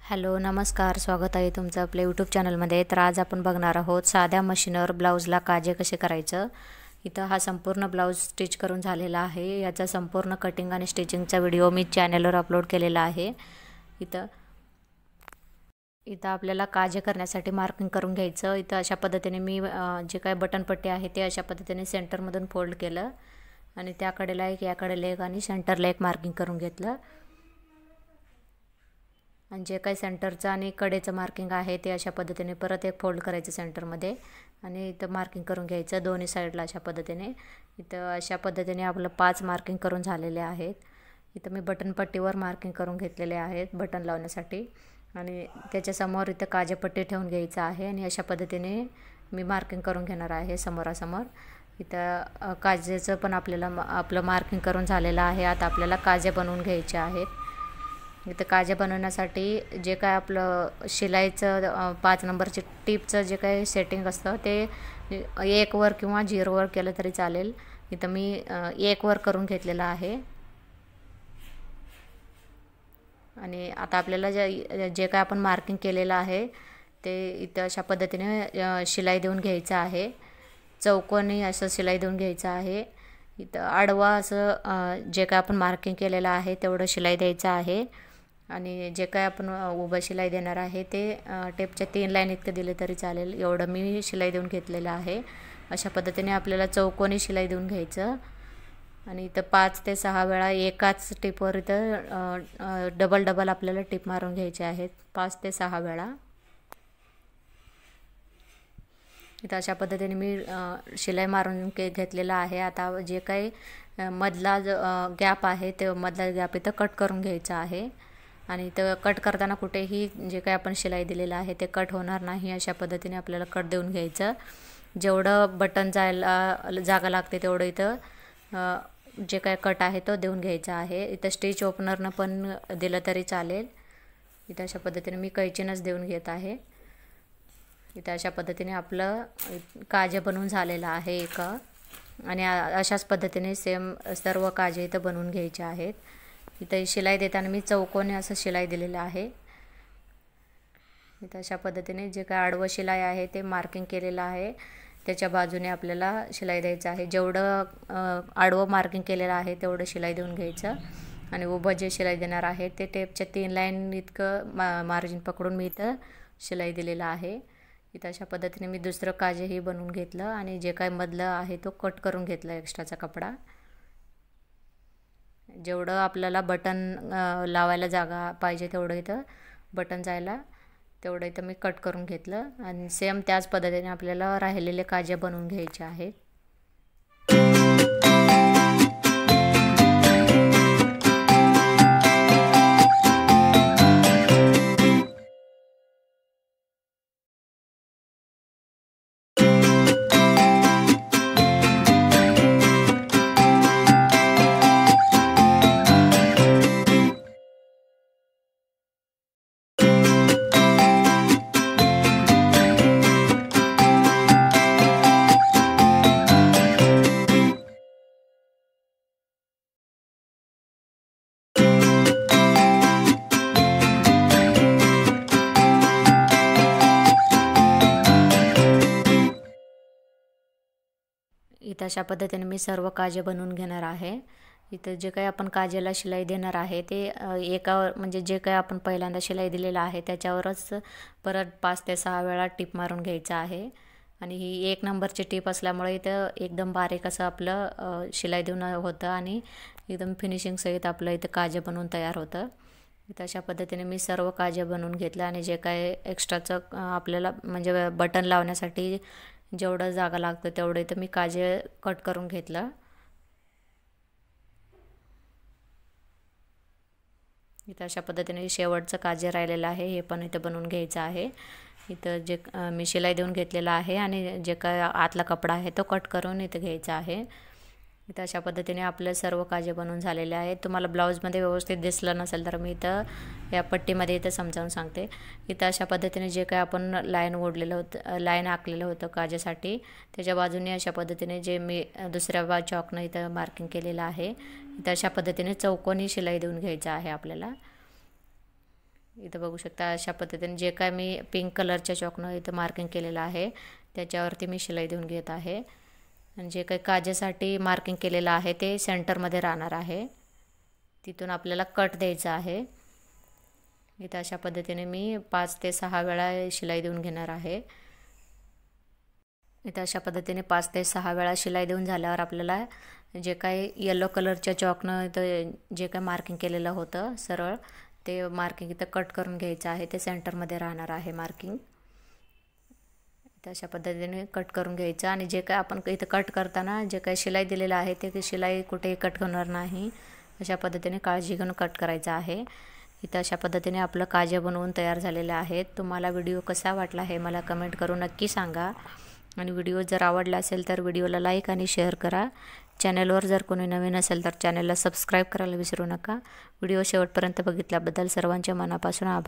Hello नमस्कार, स्वागत आहे तुमचं आपल्या यूट्यूब चॅनलमध्ये। तर आज आपण बघणार आहोत साध्या मशीनवर ब्लाऊजला काजे कसे करायचं। इथं हा संपूर्ण ब्लाऊज स्टिच करून झालेला आहे। याचा संपूर्ण कटिंग आणि स्टिचिंगचा व्हिडिओ मी चॅनलवर अपलोड केलेला आहे। इथं आपल्याला काजे करण्यासाठी मार्किंग करून घ्यायचं। इथं अशा पद्धतीने मी जे काही बटन पट्टी आहे ते अशा पद्धतीने सेंटरमधून फोल्ड केलं आणि त्या कडेला एक या कडेला एक आणि सेंटरला एक मार्किंग करून घेतलं। आणि जे काही सेंटरचं आणि कडेचं मार्किंग आहे ते अशा पद्धतीने परत एक फोल्ड करायचं सेंटरमध्ये आणि इथं मार्किंग करून घ्यायचं दोन्ही साईडला अशा पद्धतीने। इथं अशा पद्धतीने आपलं 5 मार्किंग करून झालेले आहेत। इथं मी बटन पट्टीवर मार्किंग करून घेतलेले आहेत बटन लावण्यासाठी आणि त्याच्या समोर इथं काजेपट्टी ठेवून घ्यायचं आहे आणि अशा पद्धतीने मी मार्किंग करून घेणार आहे समोरासमोर। इथं काजेचं पण आपलं मार्किंग करून झालेलं आहे। आता आपल्याला काजे बनवून घ्यायचे आहेत। इथं काजे बनवण्यासाठी जे काय आपलं शिलाईचं 5 नंबरची टिपचं जे काही सेटिंग असतं ते 1 वर किंवा 0 वर केलं तरी चालेल। इथं मी 1 वर करून घेतलेलं आहे आणि आता आपल्याला जे काय आपण मार्किंग केलेलं आहे ते इथं अशा पद्धतीने शिलाई देऊन घ्यायचं आहे। चौकोनी असं शिलाई देऊन घ्यायचं आहे। इथं आडवा असं जे काय आपण मार्किंग केलेलं आहे तेवढं शिलाई द्यायचं आहे आणि जे काय आपण उभं शिलाई देणार आहे ते टेपच्या 3 लाईन इतकं दिले तरी चालेल। एवढं मी शिलाई देऊन घेतलेलं आहे। अशा पद्धतीने आपल्याला चौकोनी शिलाई देऊन घ्यायचं आणि इथं 5 ते 6 वेळा एकाच टिपवर इथं डबल आपल्याला टिप मारून घ्यायचे आहेत 5 ते 6 वेळा। इथं अशा पद्धतीने मी शिलाई मारून घेतलेला आहे। आता जे काही मधला गॅप आहे ते मधला गॅप इथं कट करून घ्यायचा आहे आणि इथं कट करताना कुठेही जे काही आपण शिलाई दिलेलं आहे ते कट होणार नाही अशा पद्धतीने आपल्याला कट देऊन घ्यायचं। जेवढं बटन जायला जागा लागते तेवढं इथं जे काय कट आहे तो देऊन घ्यायचा आहे। इथं स्टिच ओपनरनं पण दिलं तरी चालेल। इथं अशा पद्धतीने मी कैचीनच देऊन घेत आहे। इथं अशा पद्धतीने आपलं काजे बनवून झालेलं आहे एक आणि अशाच पद्धतीने सेम सर्व काजे इथं बनवून घ्यायचे आहेत। इथं शिलाई देताना मी चौकोनी असं शिलाई दिलेलं आहे। इथं अशा पद्धतीने जे काय आडवं शिलाई आहे ते मार्किंग केलेलं आहे त्याच्या बाजूने आपल्याला शिलाई द्यायचं आहे। जेवढं आडवं मार्किंग केलेलं आहे तेवढं शिलाई देऊन घ्यायचं आणि उभं जे शिलाई देणार आहे ते टेपच्या 3 लाईन इतकं मार्जिन पकडून मी इथं शिलाई दिलेलं आहे। इथं अशा पद्धतीने मी दुसरं काजेही बनवून घेतलं आणि जे काय मधलं आहे तो कट करून घेतला एक्स्ट्राचा कपडा। जेवढं आपल्याला बटन लावायला जागा पाहिजे तेवढं इथं बटन जायला तेवढं इथं मी कट करून घेतलं आणि सेम त्याच पद्धतीने आपल्याला राहिलेले काजे बनवून घ्यायचे आहेत। इथं अशा पद्धतीने मी सर्व काजे बनवून घेणार आहे। इथं जे काही आपण काजेला शिलाई देणार आहे ते एकावर म्हणजे जे काही आपण पहिल्यांदा शिलाई दिलेला आहे त्याच्यावरच परत 5 ते 6 वेळा टिप मारून घ्यायचं आहे आणि ही 1 नंबरची टिप असल्यामुळे इथं एकदम बारीक असं आपलं शिलाई देऊन होतं आणि एकदम फिनिशिंग सहित आपलं इथं काजे बनवून तयार होतं। इथं अशा पद्धतीने मी सर्व काजे बनवून घेतलं आणि जे काय एक्स्ट्राचं आपल्याला म्हणजे बटन लावण्यासाठी जेवढं जागा लागतं तेवढं इथं मी काजे कट करून घेतलं। इथं अशा पद्धतीने शेवटचं काजे राहिलेलं आहे हे पण इथं बनवून घ्यायचं आहे। इथं जे मी शिलाई देऊन घेतलेलं आहे आणि जे काय आतला कपडा आहे तो कट करून इथं घ्यायचा आहे। इथं अशा पद्धतीने आपले सर्व काजे बनवून झालेले आहेत। तुम्हाला ब्लाऊजमध्ये व्यवस्थित दिसलं नसेल तर मी इथं या पट्टीमध्ये इथं समजावून सांगते। इथं अशा पद्धतीने जे काय आपण लाईन ओढलेलं होतं लाईन आखलेलं होतं काजेसाठी त्याच्या बाजूने अशा पद्धतीने जे मी दुसऱ्या चॉकनं इथं मार्किंग केलेलं आहे इथं अशा पद्धतीने चौकोनी शिलाई देऊन घ्यायचं आहे आपल्याला। इथं बघू शकता अशा पद्धतीने जे काय मी पिंक कलरच्या चॉकनं इथं मार्किंग केलेलं आहे त्याच्यावरती मी शिलाई देऊन घेत आहे. आणि जे काही काजेसाठी मार्किंग केलेलं आहे ते सेंटरमध्ये राहणार आहे. तिथून आपल्याला कट द्यायचा आहे. इथं अशा पद्धतीने मी 5 ते 6 वेळा शिलाई देऊन घेणार आहे. इथं अशा पद्धतीने 5 ते 6 वेळा शिलाई देऊन झाल्यावर आपल्याला जे काही येलो कलरच्या चॉकनं इथं जे काही मार्किंग केलेलं होतं सरळ ते मार्किंग इथं कट करून घ्यायचं आहे. ते सेंटरमध्ये राहणार आहे मार्किंग. इथं अशा पद्धतीने कट करून घ्यायचं आणि जे काय आपण इथं कट करताना जे काही शिलाई दिलेलं आहे ते शिलाई कुठेही कट होणार नाही अशा पद्धतीने काळजी घेऊन कट करायचं आहे. इथं अशा पद्धतीने आपलं काजे बनवून तयार झालेले आहेत. तुम्हाला व्हिडिओ कसा वाटला हे मला कमेंट करून नक्की सांगा. आणि व्हिडिओ जर आवडला असेल तर व्हिडिओला लाईक आणि शेअर करा. चॅनलवर जर कोणी नवीन असेल तर चॅनलला सबस्क्राईब करायला विसरू नका. व्हिडिओ शेवटपर्यंत बघितल्याबद्दल सर्वांचे मनापासून आभार.